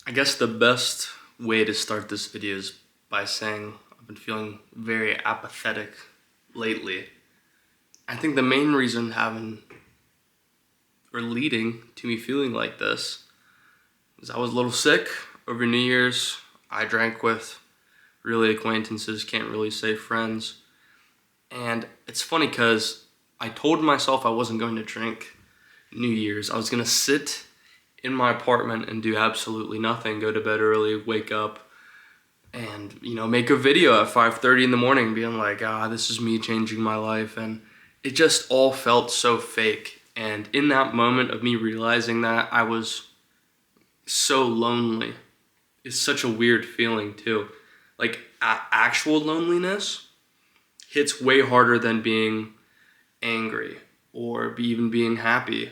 I guess the best way to start this video is by saying I've been feeling very apathetic lately. I think the main reason leading to me feeling like this is I was a little sick over New Year's. I drank with really acquaintances, can't really say friends. And it's funny because I told myself I wasn't going to drink New Year's. I was going to sit in my apartment and do absolutely nothing, go to bed early, wake up, and make a video at 5:30 in the morning being like, this is me changing my life. And it just all felt so fake. And in that moment of me realizing that, I was so lonely. It's such a weird feeling too. Like actual loneliness hits way harder than being angry or even being happy.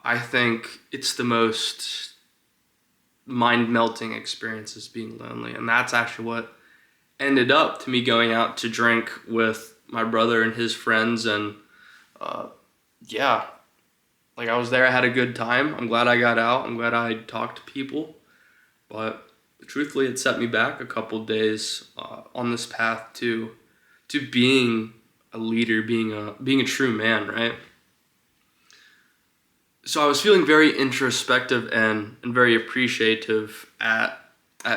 I think it's the most mind-melting experience is being lonely. And that's actually what ended up to me going out to drink with my brother and his friends. And yeah, like I was there, I had a good time. I'm glad I got out. I'm glad I talked to people. But truthfully, it set me back a couple days on this path to being a leader, being a true man, right? So I was feeling very introspective and very appreciative at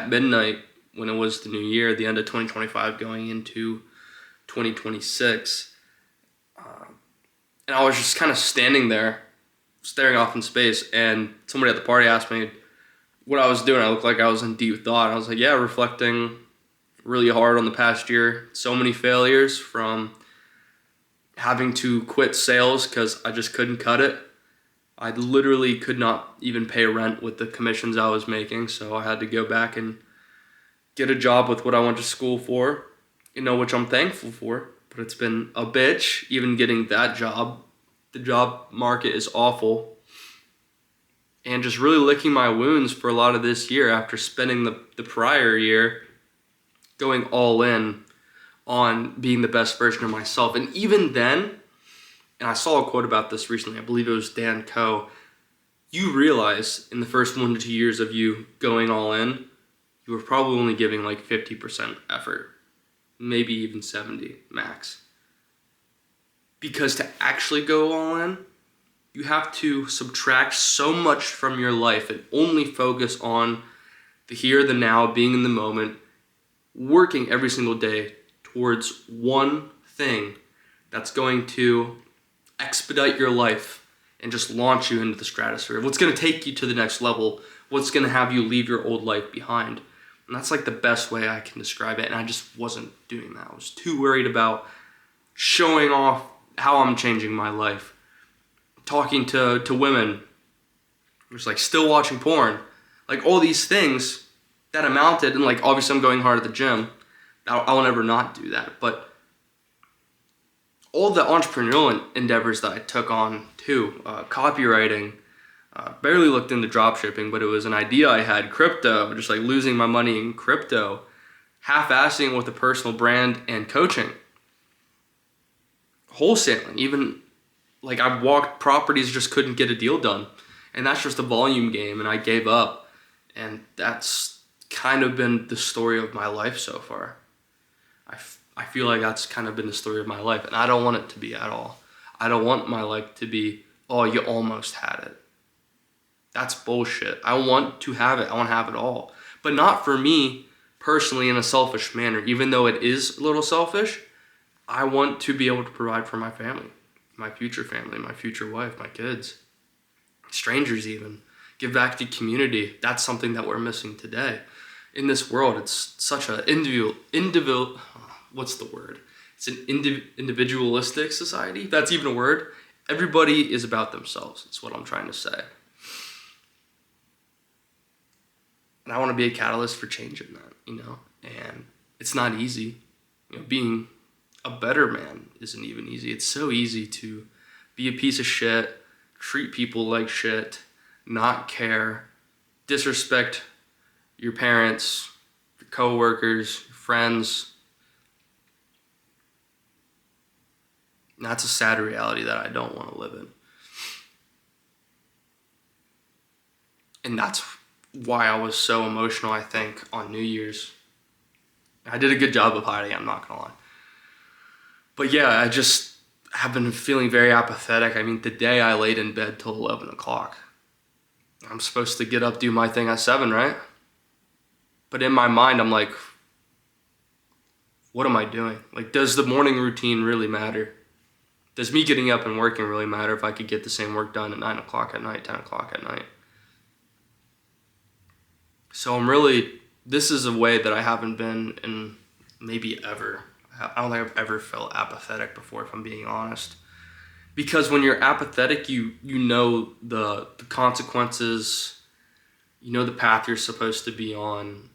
midnight when it was the new year, the end of 2025 going into 2026. And I was just kind of standing there, staring off in space, and somebody at the party asked me what I was doing. I looked like I was in deep thought. I was like, yeah, reflecting really hard on the past year. So many failures, from having to quit sales because I just couldn't cut it. I literally could not even pay rent with the commissions I was making, so I had to go back and get a job with what I went to school for, which I'm thankful for, but it's been a bitch even getting that job. The job market is awful. And just really licking my wounds for a lot of this year after spending the prior year going all in on being the best version of myself. And even then, and I saw a quote about this recently, I believe it was Dan Coe, you realize in the first 1 to 2 years of you going all in, you were probably only giving like 50% effort, maybe even 70 max. Because to actually go all in, you have to subtract so much from your life and only focus on the here, the now, being in the moment, working every single day towards one thing that's going to expedite your life and just launch you into the stratosphere. What's going to take you to the next level? What's going to have you leave your old life behind? And that's like the best way I can describe it. And I just wasn't doing that. I was too worried about showing off how I'm changing my life. Talking to women, just like still watching porn, like all these things that amounted, and like obviously I'm going hard at the gym. I will never not do that, but all the entrepreneurial endeavors that I took on too, copywriting, barely looked into dropshipping, but it was an idea I had, crypto, just like losing my money in crypto, half-assing with a personal brand and coaching, wholesaling, even like I walked properties, just couldn't get a deal done. And that's just a volume game, and I gave up. And that's kind of been the story of my life so far. I feel like that's kind of been the story of my life, and I don't want it to be at all. I don't want my life to be, oh, you almost had it. That's bullshit. I want to have it. I want to have it all. But not for me personally in a selfish manner. Even though it is a little selfish, I want to be able to provide for my family. My future family, my future wife, my kids, strangers even. Give back to community. That's something that we're missing today. In this world, it's such an what's the word? It's an individualistic society. If that's even a word. Everybody is about themselves. That's what I'm trying to say. And I want to be a catalyst for change in that, And it's not easy, being a better man isn't even easy. It's so easy to be a piece of shit, treat people like shit, not care, disrespect your parents, your coworkers, your friends. And that's a sad reality that I don't want to live in. And that's why I was so emotional, I think, on New Year's. I did a good job of hiding, I'm not gonna lie. But yeah, I just have been feeling very apathetic. I mean, today I laid in bed till 11 o'clock. I'm supposed to get up, do my thing at 7, right? But in my mind, I'm like, what am I doing? Like, does the morning routine really matter? Does me getting up and working really matter if I could get the same work done at 9 o'clock at night, 10 o'clock at night? So this is a way that I haven't been in maybe ever. I don't think I've ever felt apathetic before, if I'm being honest. Because when you're apathetic, you know the consequences, you know the path you're supposed to be on,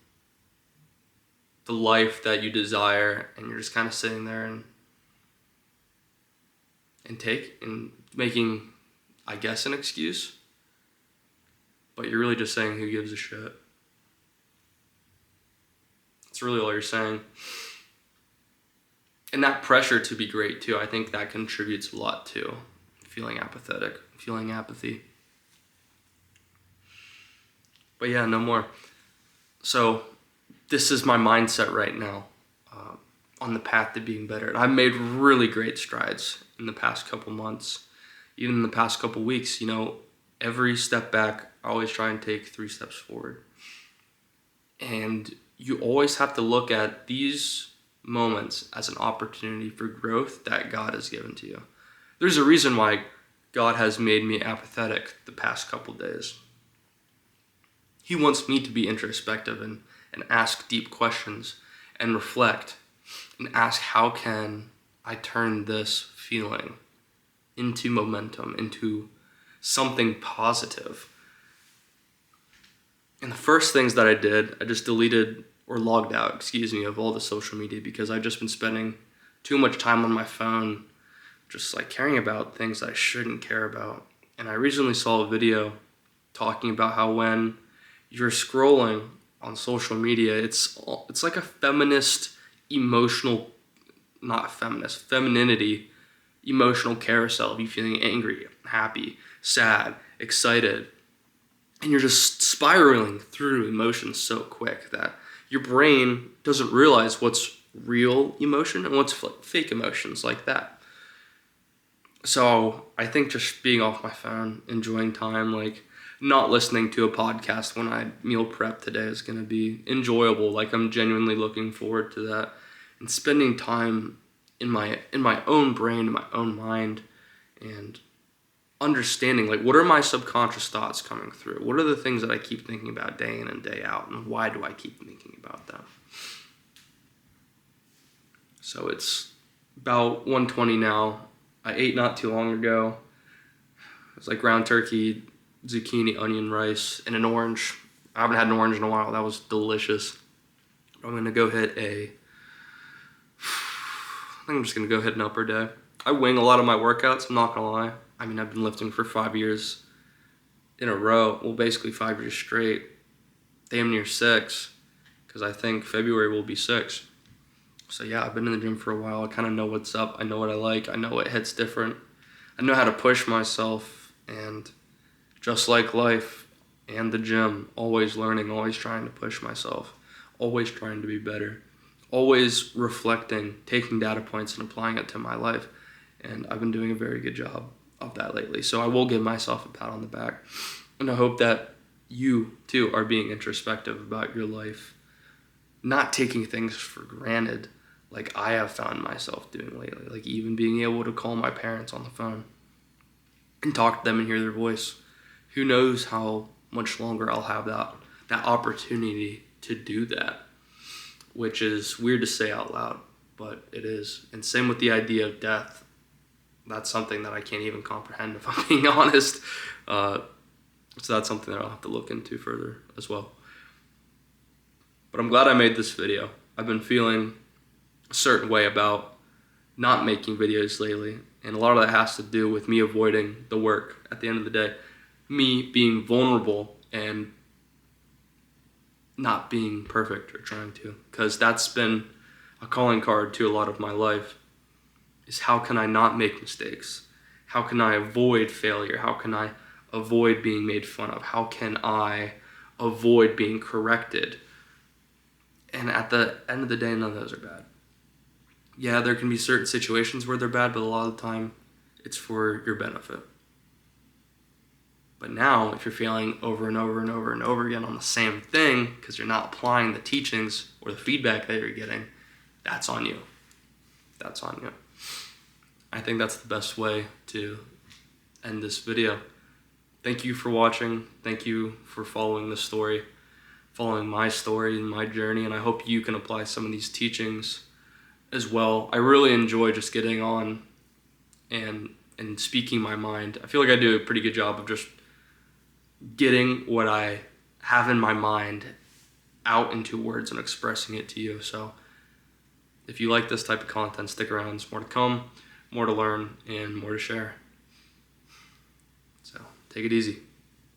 the life that you desire, and you're just kind of sitting there and making, I guess, an excuse. But you're really just saying, who gives a shit? That's really all you're saying. And that pressure to be great too, I think that contributes a lot to feeling apathetic, feeling apathy. But yeah, no more. So this is my mindset right now, on the path to being better. And I've made really great strides in the past couple months, even in the past couple weeks. You know, every step back, I always try and take 3 steps forward. And you always have to look at these moments as an opportunity for growth that God has given to you. There's a reason why God has made me apathetic the past couple days. He wants me to be introspective and ask deep questions and reflect and ask, how can I turn this feeling into momentum, into something positive? And the first things that I did, I just deleted or logged out, of all the social media, because I've just been spending too much time on my phone, just like caring about things that I shouldn't care about. And I recently saw a video talking about how when you're scrolling on social media, it's like a feminist femininity emotional carousel of you feeling angry, happy, sad, excited. And you're just spiraling through emotions so quick that your brain doesn't realize what's real emotion and what's fake emotions like that. So I think just being off my phone, enjoying time, like not listening to a podcast when I meal prep today is going to be enjoyable. Like I'm genuinely looking forward to that, and spending time in my own brain, in my own mind, and understanding, like, what are my subconscious thoughts coming through? What are the things that I keep thinking about day in and day out, and why do I keep thinking about them? So it's about 1:20 now. I ate not too long ago. It was like ground turkey, zucchini, onion, rice, and an orange. I haven't had an orange in a while. That was delicious. I'm going to go hit I think I'm just going to go hit an upper day. I wing a lot of my workouts, I'm not going to lie. I mean, I've been lifting for 5 years in a row. Well, basically 5 years straight. Damn near 6, because I think February will be 6. So yeah, I've been in the gym for a while. I kind of know what's up. I know what I like. I know what hits different. I know how to push myself. And just like life and the gym, always learning, always trying to push myself, always trying to be better, always reflecting, taking data points and applying it to my life. And I've been doing a very good job of that lately. So I will give myself a pat on the back. And I hope that you too are being introspective about your life, not taking things for granted like I have found myself doing lately. Like even being able to call my parents on the phone and talk to them and hear their voice. Who knows how much longer I'll have that opportunity to do that, which is weird to say out loud, but it is. And same with the idea of death. That's something that I can't even comprehend, if I'm being honest. So that's something that I'll have to look into further as well. But I'm glad I made this video. I've been feeling a certain way about not making videos lately, and a lot of that has to do with me avoiding the work at the end of the day. Me being vulnerable and not being perfect or trying to, because that's been a calling card to a lot of my life, is how can I not make mistakes? How can I avoid failure? How can I avoid being made fun of? How can I avoid being corrected. And at the end of the day, none of those are bad. Yeah, there can be certain situations where they're bad, but a lot of the time it's for your benefit. But now, if you're failing over and over and over and over again on the same thing because you're not applying the teachings or the feedback that you're getting, that's on you. That's on you. I think that's the best way to end this video. Thank you for watching. Thank you for following the story, following my story and my journey, and I hope you can apply some of these teachings as well. I really enjoy just getting on and speaking my mind. I feel like I do a pretty good job of just getting what I have in my mind out into words and expressing it to you. So if you like this type of content, stick around. There's more to come, more to learn, and more to share. So take it easy.